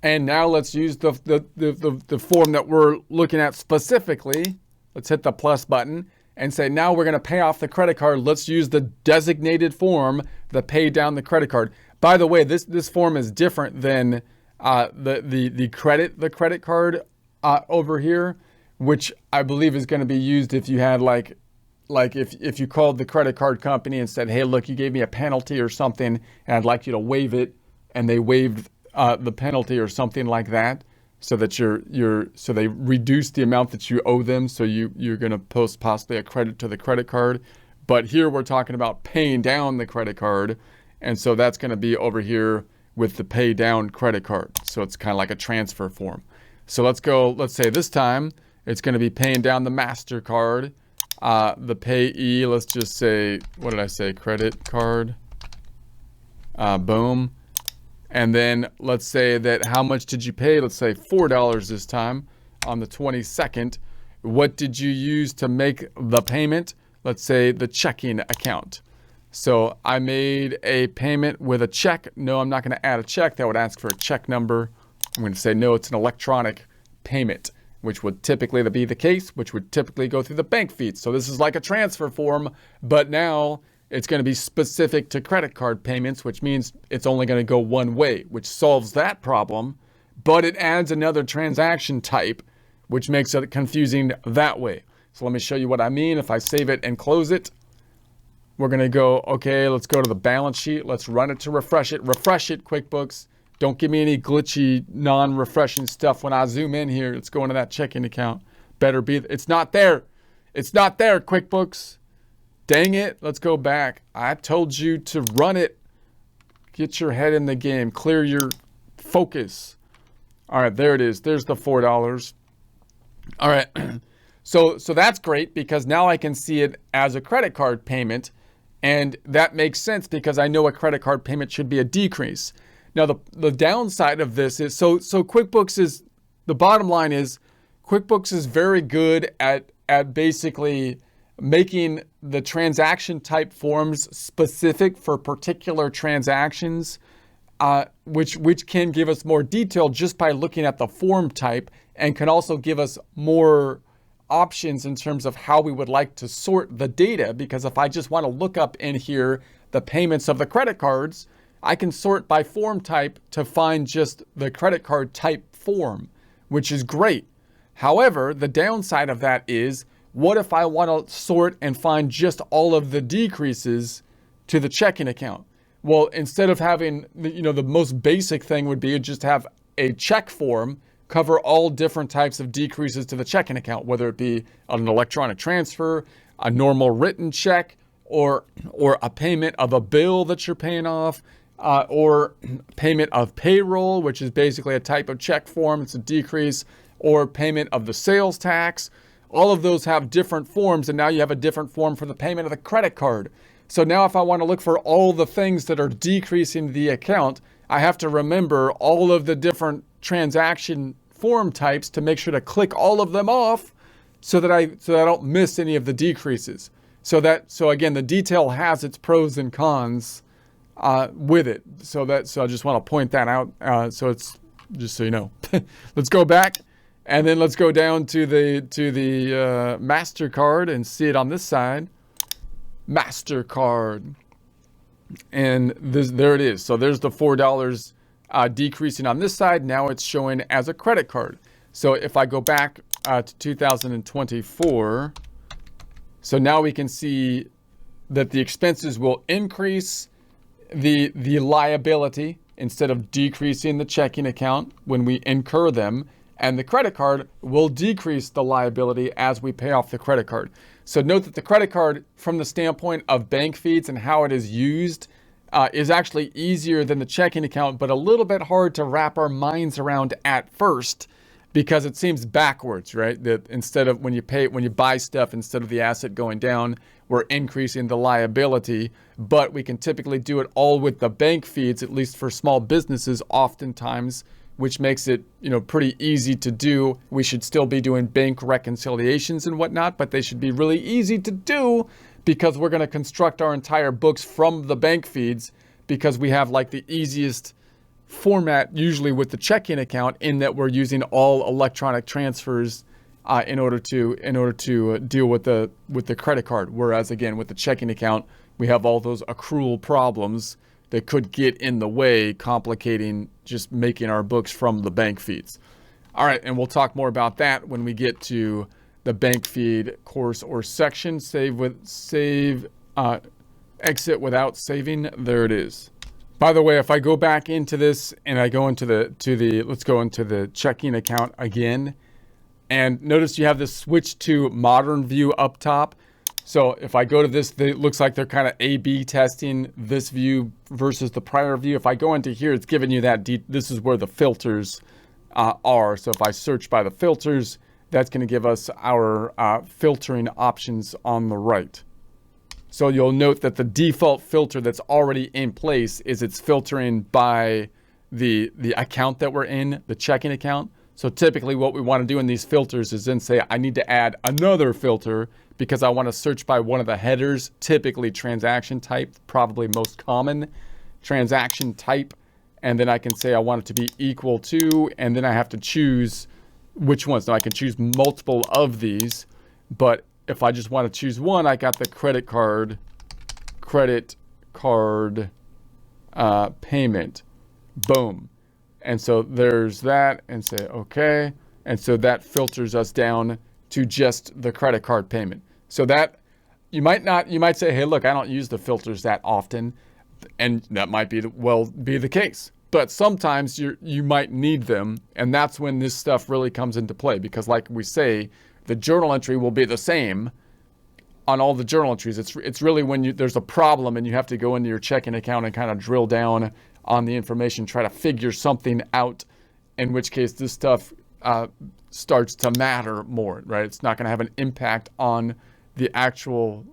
And now let's use the form that we're looking at specifically. Let's hit the plus button and say, now we're going to pay off the credit card. Let's use the designated form, the pay down the credit card. By the way, this form is different than the credit card over here, which I believe is going to be used if you had like if you called the credit card company and said, hey, look, you gave me a penalty or something, and I'd like you to waive it, and they waived the penalty or something like that, so that so they reduce the amount that you owe them, so you're going to post possibly a credit to the credit card. But here we're talking about paying down the credit card, and so that's going to be over here with the pay down credit card. So it's kind of like a transfer form. So let's say this time it's going to be paying down the MasterCard, the payee, let's just say, what did I say, credit card, boom. And then let's say that how much did you pay? Let's say $4 this time on the 22nd. What did you use to make the payment? Let's say the checking account. So I made a payment with a check. No, I'm not going to add a check. That would ask for a check number. I'm going to say, no, it's an electronic payment, which would typically be the case, which would typically go through the bank feeds. So this is like a transfer form, but now it's going to be specific to credit card payments, which means it's only going to go one way, which solves that problem, but it adds another transaction type, which makes it confusing that way. So let me show you what I mean. If I save it and close it, we're going to go, okay, let's go to the balance sheet. Let's run it to refresh it. Refresh it, QuickBooks. Don't give me any glitchy, non-refreshing stuff when I zoom in here. Let's go into that checking account. Better be, it's not there. It's not there, QuickBooks. Dang it, let's go back. I told you to run it. Get your head in the game. Clear your focus. All right, there it is. There's the $4. All right, so that's great because now I can see it as a credit card payment, and that makes sense because I know a credit card payment should be a decrease. Now, the downside of this is, so QuickBooks is, the bottom line is, QuickBooks is very good at basically making the transaction type forms specific for particular transactions, which can give us more detail just by looking at the form type, and can also give us more options in terms of how we would like to sort the data. Because if I just want to look up in here the payments of the credit cards, I can sort by form type to find just the credit card type form, which is great. However, the downside of that is, what if I want to sort and find just all of the decreases to the checking account? Well, instead of having, the most basic thing would be just have a check form cover all different types of decreases to the checking account, whether it be an electronic transfer, a normal written check, or a payment of a bill that you're paying off, or payment of payroll, which is basically a type of check form. It's a decrease, or payment of the sales tax. All of those have different forms, and now you have a different form for the payment of the credit card. So now if I want to look for all the things that are decreasing the account, I have to remember all of the different transaction form types to make sure to click all of them off so that I don't miss any of the decreases. So again, the detail has its pros and cons with it. So I just want to point that out. So it's just so you know. Let's go back. And then let's go down to the MasterCard and see it on this side. MasterCard. And there it is. So there's the $4 decreasing on this side. Now it's showing as a credit card. So if I go back to 2024, so now we can see that the expenses will increase the liability instead of decreasing the checking account when we incur them. And the credit card will decrease the liability as we pay off the credit card. So note that the credit card, from the standpoint of bank feeds and how it is used, is actually easier than the checking account, but a little bit hard to wrap our minds around at first, because it seems backwards, right? That instead of when you buy stuff, instead of the asset going down, we're increasing the liability. But we can typically do it all with the bank feeds, at least for small businesses, oftentimes, which makes it, pretty easy to do. We should still be doing bank reconciliations and whatnot, but they should be really easy to do because we're going to construct our entire books from the bank feeds, because we have like the easiest format usually with the checking account, in that we're using all electronic transfers in order to deal with the credit card. Whereas again, with the checking account, we have all those accrual problems that could get in the way, complicating just making our books from the bank feeds. All right, and we'll talk more about that when we get to the bank feed course or section. Exit without saving. There it is. By the way, if I go back into this and I go into let's go into the checking account again, and notice you have this switch to modern view up top. So if I go to this, it looks like they're kind of A/B testing this view versus the prior view. If I go into here, it's giving you that, this is where the filters are. So if I search by the filters, that's going to give us our filtering options on the right. So you'll note that the default filter that's already in place is it's filtering by the account that we're in, the checking account. So typically what we want to do in these filters is then say, I need to add another filter because I want to search by one of the headers, typically transaction type, probably most common transaction type. And then I can say I want it to be equal to, and then I have to choose which ones. Now I can choose multiple of these, but if I just want to choose one, I got the credit card payment. Boom. And so there's that, and say okay. And so that filters us down to just the credit card payment. So that you might say, hey, look, I don't use the filters that often, and that might be the case. But sometimes you might need them, and that's when this stuff really comes into play, because like we say, the journal entry will be the same on all the journal entries. It's really when there's a problem and you have to go into your checking account and kind of drill down on the information, try to figure something out, in which case this stuff starts to matter more, right? It's not going to have an impact on the actual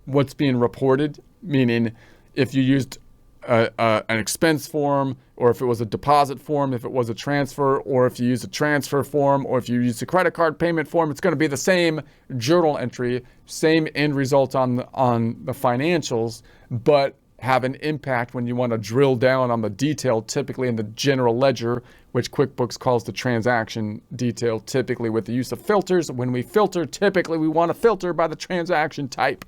what's being reported, meaning if you used an expense form, or if it was a deposit form, if it was a transfer, or if you use a transfer form, or if you use a credit card payment form, it's going to be the same journal entry, same end result on the financials, but have an impact when you want to drill down on the detail, typically in the general ledger, which QuickBooks calls the transaction detail, typically with the use of filters. When we filter, typically we want to filter by the transaction type.